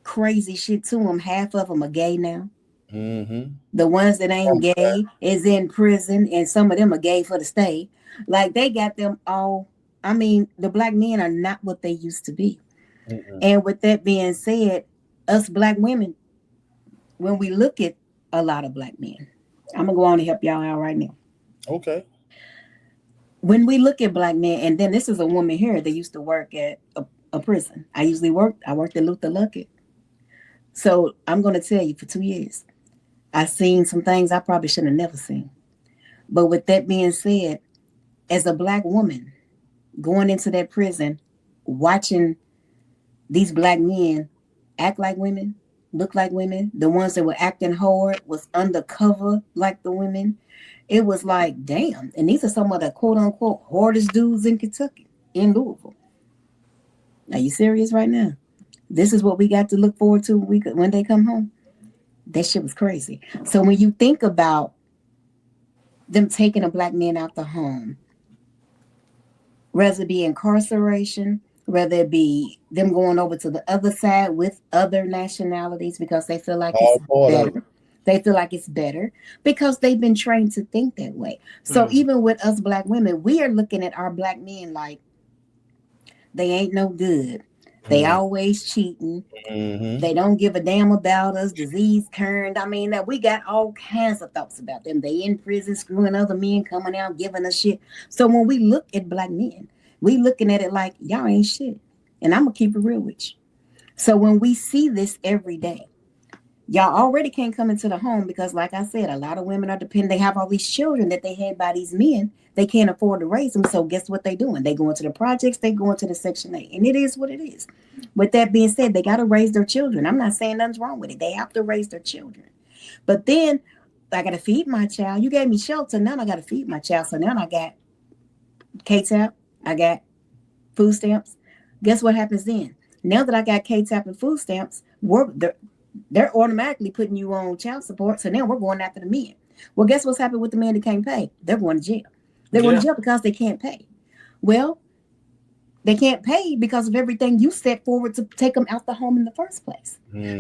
crazy shit to them. Half of them are gay now. The ones that ain't gay is in prison, and some of them are gay for the state. Like they got them all. I mean, the black men are not what they used to be. And with that being said, us black women, when we look at a lot of black men, I'm going to go on and help y'all out right now. Okay. When we look at black men, and then this is a woman here that used to work at a prison. I worked at Luther Luckett. So I'm going to tell you, for 2 years, I've seen some things I probably should have never seen. But with that being said, as a black woman, going into that prison, watching these black men act like women, look like women, the ones that were acting hard was undercover like the women. It was like, damn. And these are some of the quote unquote hardest dudes in Kentucky, in Louisville. Are you serious right now? This is what we got to look forward to when they come home. That shit was crazy. So when you think about them taking a black man out the home, whether it be incarceration, whether it be them going over to the other side with other nationalities because they feel like it's better. They feel like it's better because they've been trained to think that way. So even with us black women, we are looking at our black men like they ain't no good. They always cheating. They don't give a damn about us. Disease turned. I mean, we got all kinds of thoughts about them. They in prison, screwing other men, coming out, giving us shit. So when we look at black men, we looking at it like y'all ain't shit. And I'm gonna keep it real with you. So when we see this every day, y'all already can't come into the home because, like I said, a lot of women are dependent. They have all these children that they had by these men. They can't afford to raise them. So guess what they doing? They going to the projects. They going to the Section 8. And it is what it is. With that being said, they got to raise their children. I'm not saying nothing's wrong with it. They have to raise their children. But then I got to feed my child. You gave me shelter. Now I got to feed my child. So now I got K-TAP. I got food stamps. Guess what happens then? Now that I got K-TAP and food stamps, they're automatically putting you on child support. So now we're going after the men. Well, guess what's happened with the men that can't pay? They're going to jail. They're going to jail because they can't pay. Well, they can't pay because of everything you set forward to take them out the home in the first place.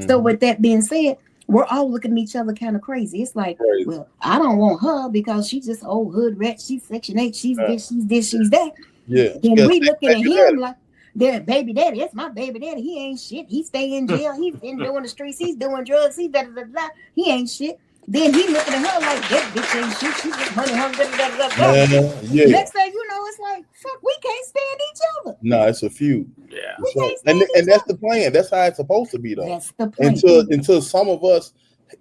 So with that being said, we're all looking at each other kind of crazy. It's like, well, I don't want her because she's just old hood rat. She's Section 8. She's this, she's this, she's that. Yeah. Then we looking at him like, that baby daddy, that's my baby daddy. He ain't shit. He stay in jail. He's been doing the streets. He's doing drugs. He da-da-da-da. He ain't shit. Then he looking at her like, that bitch ain't shit. She's just money hungry. Da-da-da-da. Next thing you know, it's like, fuck, we can't stand each other. No, it's a feud. Yeah. And that's the plan. That's how it's supposed to be, though. That's the plan. Until some of us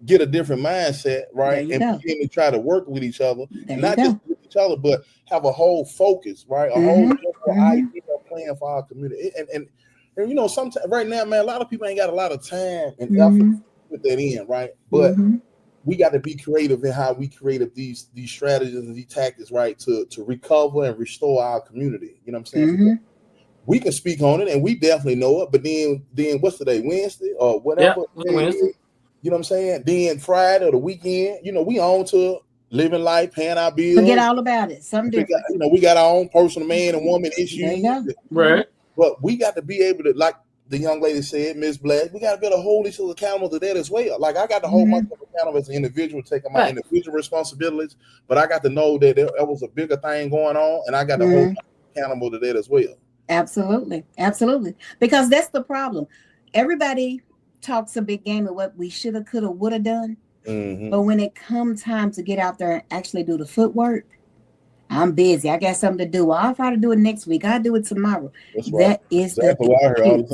get a different mindset, right? And begin to try to work with each other. Not just with each other, but have a whole focus, right? A whole idea plan for our community. And you know, sometimes right now, man, a lot of people ain't got a lot of time and effort to put that in, right? But we got to be creative in how we create these strategies and these tactics, right? To recover and restore our community. You know what I'm saying? We can speak on it and we definitely know it, but then what's today? Wednesday or whatever. Wednesday. You know what I'm saying? Then Friday or the weekend, you know, we on to living life, paying our bills. Forget all about it. Something different. You know, we got our own personal man and woman issues. Right. But we got to be able to, like the young lady said, Miss Black, we got to be able to hold each other accountable to that as well. Like I got to hold myself accountable as an individual, taking my individual responsibilities, but I got to know that there was a bigger thing going on, and I got to hold myself accountable to that as well. Absolutely. Absolutely. Because that's the problem. Everybody talks a big game of what we should have, could have, would have done. But when it comes time to get out there and actually do the footwork, I'm busy. I got something to do. Well, I'll try to do it next week. I'll do it tomorrow. That's right. That is exactly what I hear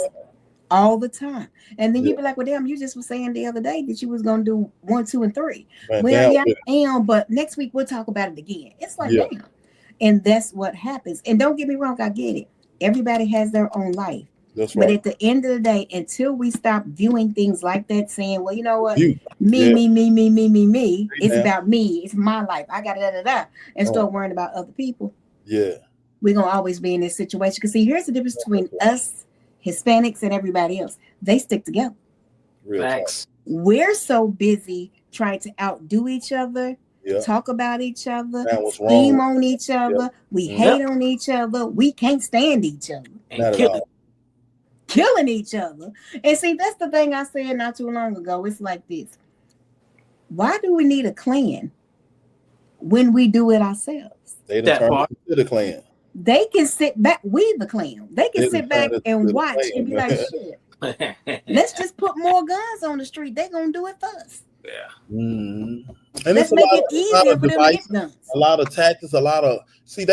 all the time. And then you be like, well, damn, you just were saying the other day that you was going to do 1, 2, and 3. Man, well, yeah, I am, but next week we'll talk about it again. It's like, damn. And that's what happens. And don't get me wrong, I get it. Everybody has their own life. That's right. But at the end of the day, until we stop viewing things like that, saying, well, you know what? Me. It's about me. It's my life. I got and start worrying about other people. Yeah. We're going to always be in this situation. Because see, here's the difference between us, Hispanics, and everybody else. They stick together. Facts. We're so busy trying to outdo each other, talk about each other, scheme on each other. We hate on each other. We can't stand each other. And killing each other. And see, that's the thing I said not too long ago. It's like this. Why do we need a clan when we do it ourselves? They determine the clan. They can sit back. We the clan. They can sit back and watch and be like, shit. Let's just put more guns on the street. They're gonna do it first. Yeah. And let's make it easier for them to get guns. A lot of tactics, see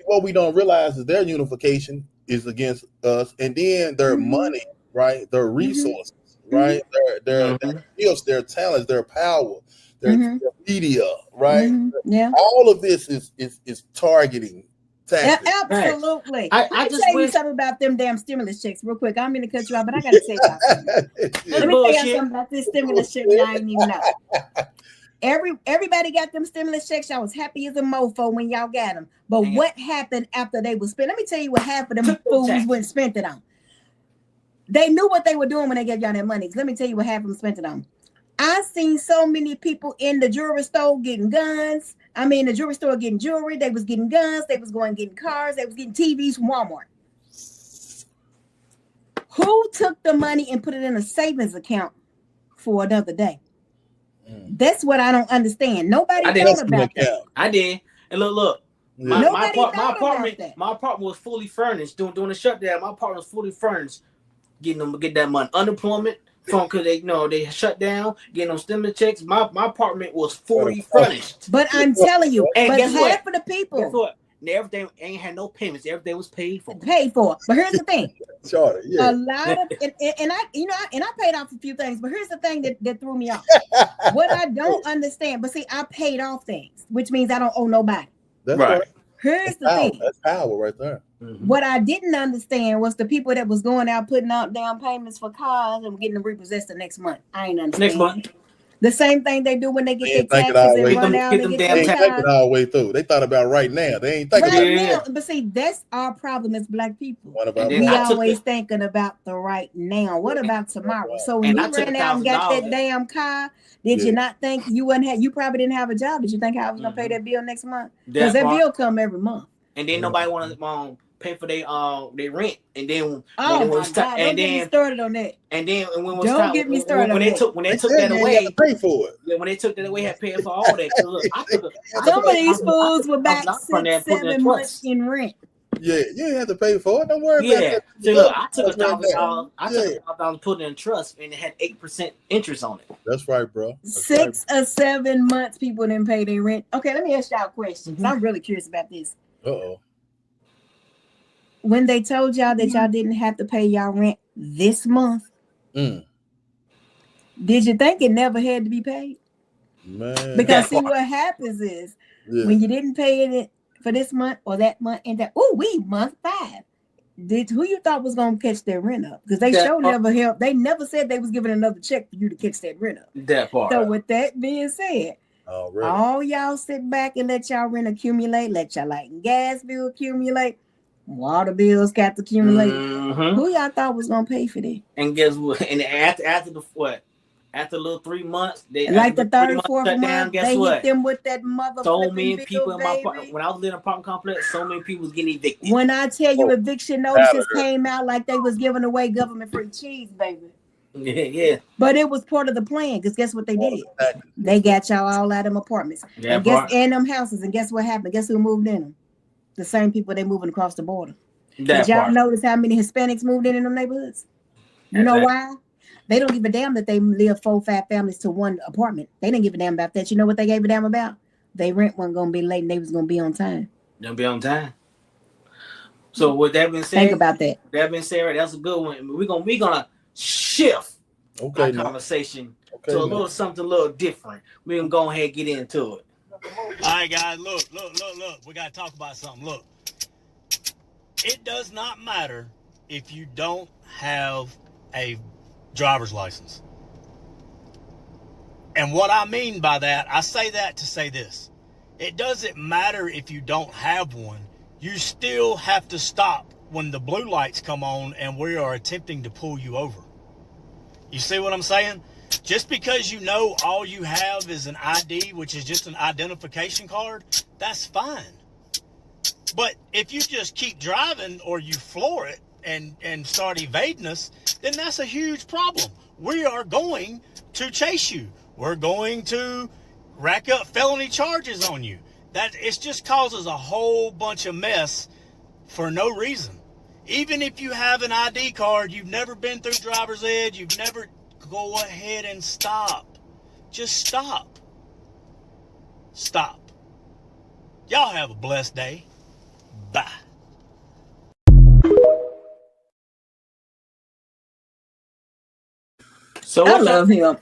what we don't realize is their unification is against us, and then their money, right? Their resources, right? Their skills, their talents, their power, their media, right? Yeah. All of this is targeting tactics. Absolutely. I just tell you something about them damn stimulus checks real quick. I don't mean to cut you off, but I gotta tell y'all something. Let me tell y'all something about this stimulus check that I didn't even know. Everybody got them stimulus checks. Y'all was happy as a mofo when y'all got them. But what happened after they were spent? Let me tell you what half of them fools went spent it on. They knew what they were doing when they gave y'all that money. Let me tell you what half of them spent it on. I seen so many people in the jewelry store getting guns. I mean, the jewelry store getting jewelry. They was getting guns. They was going getting cars. They was getting TVs from Walmart. Who took the money and put it in a savings account for another day? That's what I don't understand. Nobody thought about that. I did. And look. My apartment was fully furnished during the shutdown. My apartment was fully furnished, getting that money. Unemployment from because they shut down, getting them stimulus checks. My apartment was fully furnished. But I'm telling you, and but guess half what? of the people, guess what? Everything ain't had no payments. Everything was paid for. But here's the thing. Charter, yeah. A lot of and I paid off a few things, but here's the thing that threw me off. What I don't understand, but see, I paid off things, which means I don't owe nobody. That's right. Here's the thing. That's power right there. Mm-hmm. What I didn't understand was the people that was going out putting out down payments for cars and getting them repossessed the next month. I ain't understand. Next month. The same thing they do when they get their taxes and run out and get their cars. All the way through. They thought about right now. They ain't thinking about now. But see, that's our problem as Black people. We always thinking about the right now. What about tomorrow? So when you ran out and got that damn car, did you not think you probably didn't have a job? Did you think I was gonna pay that bill next month? Because that bill come every month. And then nobody want to pay for their rent. And then get me started on that. And then when they took that away, pay for it. Yeah, when they took that away, had paid for all that. Look, some of these fools were back 6-7 months in rent. Yeah, you didn't have to pay for it. Don't worry about that. So look, I took $1,000. I took $1,000, put it in trust, and it had 8% interest on it. That's right, bro. 6 or 7 months, people didn't pay their rent. Okay, let me ask y'all a question. Mm-hmm. I'm really curious about this. When they told y'all that y'all didn't have to pay y'all rent this month, did you think it never had to be paid? Man. Because see what happens is when you didn't pay it for this month or that month and that month 5. Who you thought was gonna catch their rent up? Because they never helped. They never said they was giving another check for you to catch that rent up. That part. So with that being said, all y'all sit back and let y'all rent accumulate, let y'all light and gas bill accumulate, water bills got to accumulate. Mm-hmm. Who y'all thought was gonna pay for that? And guess what? And after the what? After a little 3 months, the third or fourth month, they hit them with that mother. So many people in my apartment. When I was living in an apartment complex, so many people was getting evicted. When I tell you eviction notices came out like they was giving away government free cheese, baby. Yeah. But it was part of the plan, because guess what they did? They got y'all all out of them apartments. And them houses. And guess what happened? Guess who moved in them? The same people they moving across the border. Did y'all notice how many Hispanics moved in them neighborhoods? You know why? They don't give a damn that they live 4 or 5 families to one apartment. They didn't give a damn about that. You know what they gave a damn about? They rent wasn't gonna be late and they was gonna be on time. They'll be on time. So with that being said, think about that. That being said, that's a good one. We're gonna shift our conversation to a little something a little different. We're gonna go ahead and get into it. All right, guys, look. We gotta talk about something. Look, it does not matter if you don't have a driver's license. And what I mean by that, I say that to say this. It doesn't matter if you don't have one. You still have to stop when the blue lights come on and we are attempting to pull you over. You see what I'm saying? Just because you know all you have is an ID, which is just an identification card, that's fine. But if you just keep driving or you floor it and start evading us, then that's a huge problem. We are going to chase you. We're going to rack up felony charges on you. That it just causes a whole bunch of mess for no reason. Even if you have an ID card, you've never been through driver's ed, you've never, go ahead and stop. Just stop. Stop. Y'all have a blessed day. Bye. So I love him.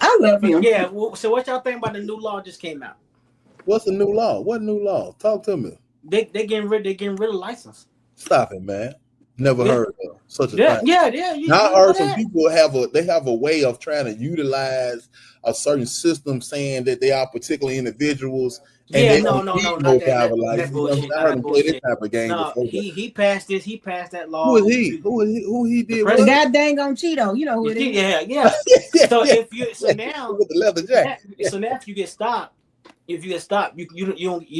Yeah. So what y'all think about the new law just came out? What's the new law? What new law? Talk to me. They getting rid of license. Stop it, man. Never heard of such a thing. Yeah. Now I heard some people have a way of trying to utilize a certain system, saying that they are particular individuals. And no, not that, that bullshit. I heard him play this type of game before. He passed this. He passed that law. Who is he? Who he did? The guy dang on Cheeto. You know who it is. Yeah. So now with the leather jacket. So now if you get stopped, you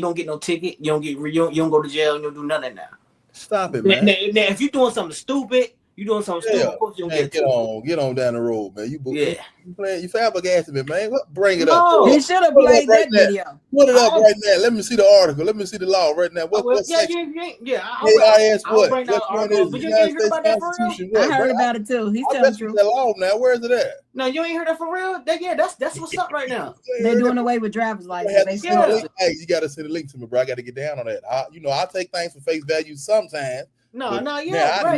don't get no ticket. You don't go to jail. You don't do nothing now. Stop it, man. Now if you're doing something stupid, you don't get on down the road, man. You flabbergasted me, man. Bring it up. He should have played that video. Put it up right now. Let me see the article. Let me see the law right now. What section? I'll bring out the article. But you ain't heard about that for real? I heard about it too. He's telling the truth. The law now. Where is it at? No, you ain't heard that for real? That's what's up right now. They're doing away with driver's license. Hey, you got to send a link to me, bro. I got to get down on that. I take things for face value sometimes. Right. I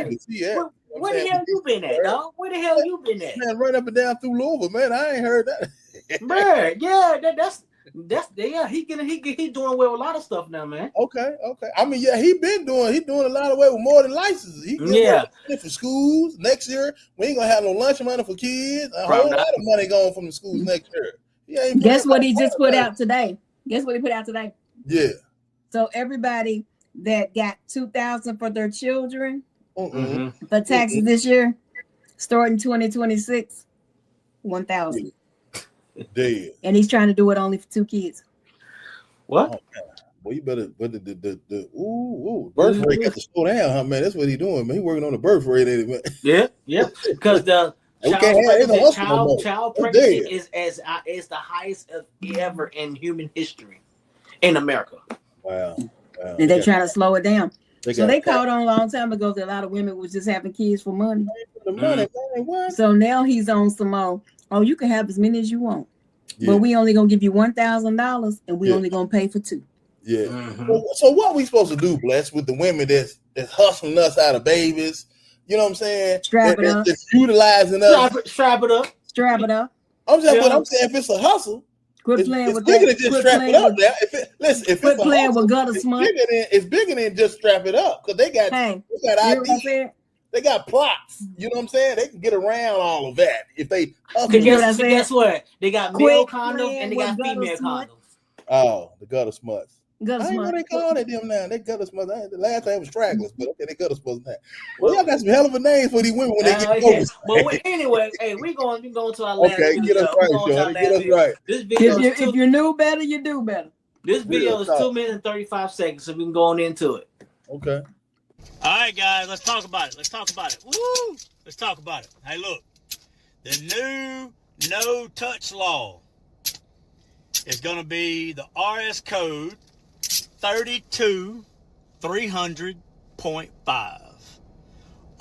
need to see that. Where the hell you been at, dog? Where the hell you been at? Man, right up and down through Louisville, man. I ain't heard that. Bro, he doing away with a lot of stuff now, man. Okay. I mean, he doing a lot of away with more than licenses. He for schools next year. We ain't gonna have no lunch money for kids. A whole lot of money going from the schools next year. Guess what he just put out today? Guess what he put out today? Yeah. So everybody that got $2,000 for their children for taxes this year, starting 2026, $1,000. Dead. And he's trying to do it only for 2 kids. What? Oh, well, you better. But the birth rate got to slow down, huh, man? That's what he's doing, man. He working on the birth rate, ain't it, man? Yeah. Because the child pregnancy is the highest of ever in human history in America. Wow. And they're trying to slow it down. They caught on a long time ago that a lot of women was just having kids for money. So now he's on some more. Oh, you can have as many as you want, but we only gonna give you $1,000, and we only gonna pay for 2. Yeah. So what we supposed to do, Bless, with the women that's hustling us out of babies? You know what I'm saying? Strap it up. That's utilizing us. Strap it up. I'm saying, but I'm saying if it's a hustle. Quit playing with that. It's bigger than just strap it up now. Quit playing with gutter smut. It's bigger than just strap it up because they got ID. They got plots. You know what I'm saying? They can get around all of that if they. Guess what? They got male condoms and they got female condoms. Oh, the gutter smuts. Gutter smuts. What they calling it them now? They gutter smuts. The last time was stragglers, but okay, they gutter smuts now. Well, y'all got some hell of a names for these women when they get older. But anyway, hey, we going to our last video. Get us right, Sean. Get us right. This video if you knew better, you do better. This video is 2 minutes and 35 seconds, so we can go on into it. Okay. All right, guys, let's talk about it. Woo! Let's talk about it. Hey, look. The new no-touch law is going to be the RS code 32300.5.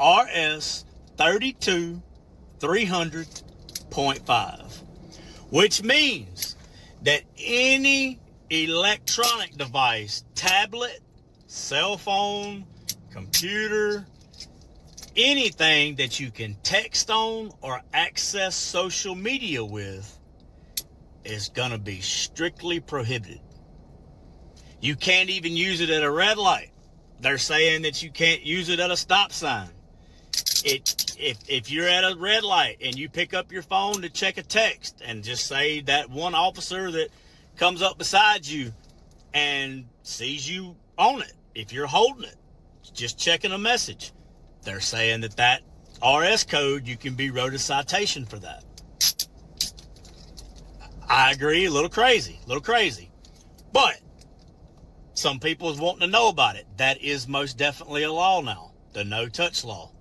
RS 32300.5. Which means that any electronic device, tablet, cell phone, computer, anything that you can text on or access social media with is going to be strictly prohibited. You can't even use it at a red light. They're saying that you can't use it at a stop sign. If you're at a red light and you pick up your phone to check a text and just say that one officer that comes up beside you and sees you on it, if you're holding it, just checking a message, they're saying that RS code, you can be wrote a citation for that. I agree, a little crazy. But some people is wanting to know about it. That is most definitely a law now, the no-touch law.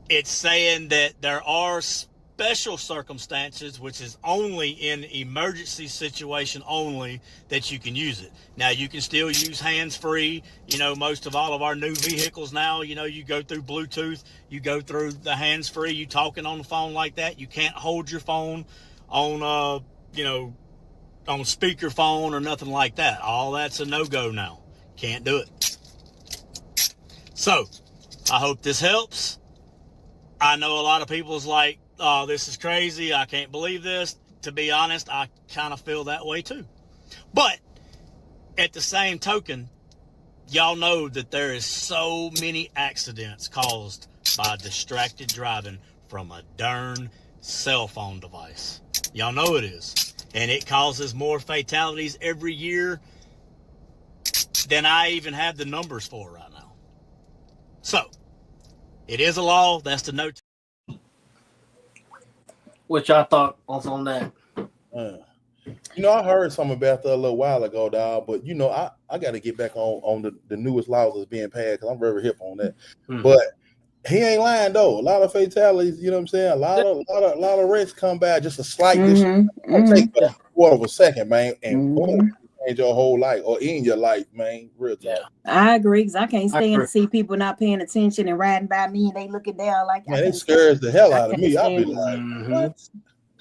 It's saying that there are special circumstances, which is only in emergency situation only, that you can use it. Now, you can still use hands-free. You know, most of all of our new vehicles now, you know, you go through Bluetooth, you go through the hands-free, you talking on the phone like that. You can't hold your phone on, on speakerphone or nothing like that. All that's a no-go now. Can't do it. So, I hope this helps. I know a lot of people's like, oh, this is crazy. I can't believe this. To be honest, I kind of feel that way too. But at the same token, y'all know that there is so many accidents caused by distracted driving from a darn cell phone device. Y'all know it is. And it causes more fatalities every year than I even have the numbers for right now. So, it is a law. That's the note. What y'all thought on that? You know, I heard something about that a little while ago, dog. But you know, I got to get back on the newest laws that's being passed because I'm very hip on that. Mm-hmm. But he ain't lying though. A lot of fatalities. You know what I'm saying? A lot of wrecks come by just a slight distance. Take a quarter of a second, man, and boom, change your whole life or in your life, man. Real talk. I agree because I can't stand to see people not paying attention and riding by me and they looking down like. Man, it scares the hell out of me. I'll be like, what?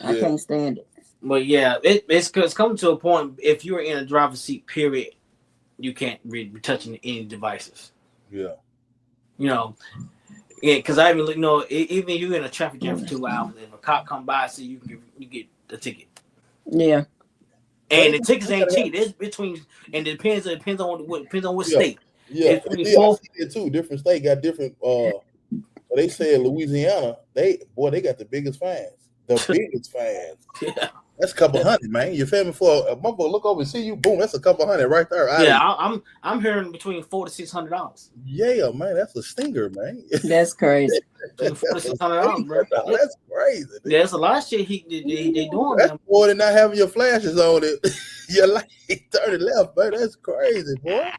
I can't stand it. But yeah, it's coming to a point. If you're in a driver's seat, period, you can't really be touching any devices. Yeah. You know, because I even even you in a traffic jam for 2 hours, if a cop come by, so you get a ticket. Yeah. And the tickets ain't cheap. It's between, and it depends on what state. Yeah, I see that too. Different state got different. They said Louisiana, they got the biggest fines. The biggest fines. Yeah. That's a couple hundred, man. You feel me? For a motherfucker look over and see you, boom, that's a couple hundred right there. I'm hearing between $400 to $600. Yeah, man, that's a stinger, man. That's crazy. $400 to $600, bro. That's crazy. Yeah, there's a lot of shit they doing. That's more than not having your flashes on it. Your light turn it left, man. That's crazy, boy.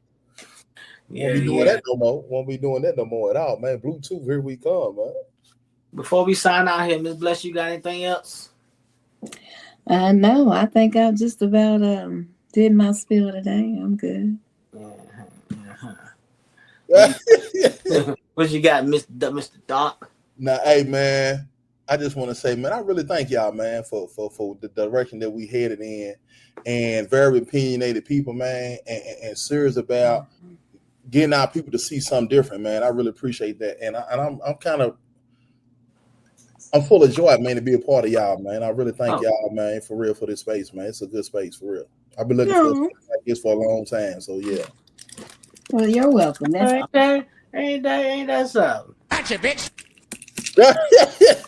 Won't be doing that no more. Won't be doing that no more at all, man. Bluetooth, here we come, man. Before we sign out here, Miss Bless, you got anything else? No, I think I just about did my spiel today. I'm good. What you got, Mr. Doc? Now, hey, man, I just want to say, man, I really thank y'all, man, for the direction that we headed in, and very opinionated people, man, and serious about getting our people to see something different, man. I really appreciate that, and I'm full of joy, man, to be a part of y'all, man. I really thank y'all, man, for real, for this space, man. It's a good space, for real. I've been looking for like this for a long time, so yeah. Well, you're welcome. Ain't that something? Gotcha, bitch.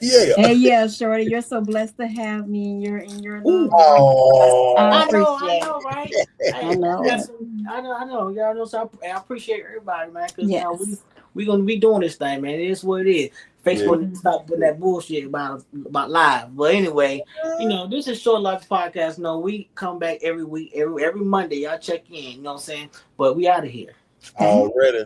Yeah. Hey, yeah, Shorty, you're so blessed to have me in your life. Oh, I know, right? I know. Y'all know. So I appreciate everybody, man. Because we gonna be doing this thing, man. It is what it is. Facebook stop putting that bullshit about live. But anyway, this is Short Logic Podcast. No, we come back every week, every Monday. Y'all check in. You know what I'm saying? But we out of here. Already.